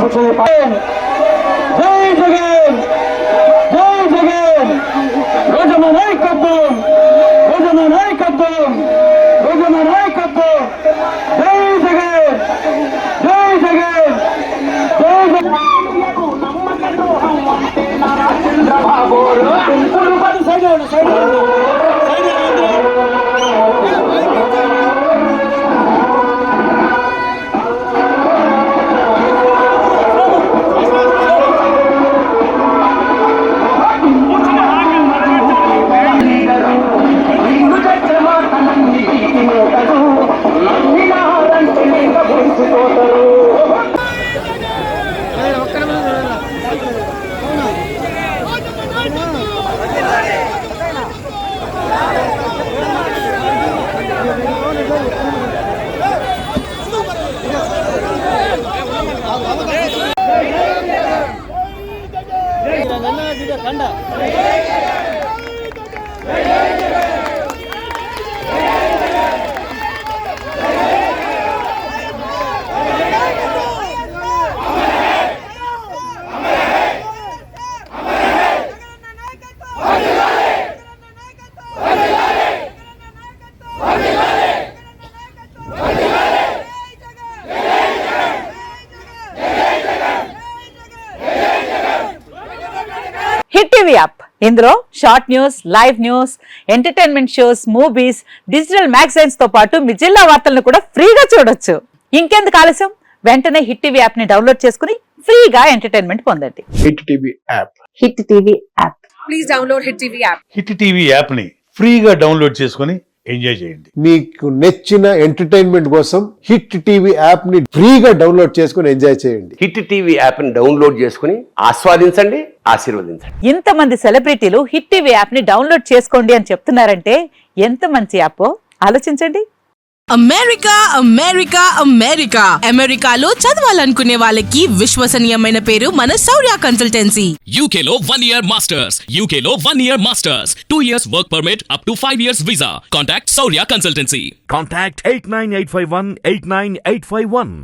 జై జగన్, జై జగన్, రోజున నాయకత్వం, రోజున నాయకత్వం, రోజున నాయకత్వం, జై జగన్, జై జగన్, జై జగన్. హిట్ టీవీ యాప్ ఇందులో short news, live news, entertainment shows, movies, digital magazines తో పాటు మీ జిల్లా వార్తలను కూడా ఫ్రీగా చూడొచ్చు. ఇంకెందుకు ఆలస్యం, వెంటనే హిట్ టీవీ యాప్ ని డౌన్లోడ్ చేసుకుని ఫ్రీగా ఎంటర్టైన్మెంట్ పొందండి. Hit TV app. Hit TV app. Please download hit TV app. Hit TV app ని ఫ్రీగా డౌన్లోడ్ చేసుకుని ఎంజాయ్ చేయండి. మీకు నచ్చిన ఎంటర్టైన్మెంట్ కోసం హిట్ టీవీ యాప్ ని ఫ్రీగా డౌన్లోడ్ చేసుకుని ఎంజాయ్ చేయండి. హిట్ టీవీ యాప్ ని డౌన్లోడ్ చేసుకుని ఆస్వాదించండి, ఆశీర్వదించండి. ఇంతమంది సెలబ్రిటీలు హిట్ టీవీ యాప్ ని డౌన్లోడ్ చేసుకోండి అని చెప్తున్నారంటే ఎంత మంచి యాప్ ఆలోచించండి. అమెరికా అమెరికా అమెరికా అమెరికాలో చదవాలనుకునే వాళ్ళకి విశ్వసనీయమైన పేరు మన శౌర్య కన్సల్టెన్సీ. UK లో 1 year masters, UK లో 1 year masters, 2 years work permit up to 5 years visa. Contact Saurya Consultancy. Contact 89851 89851.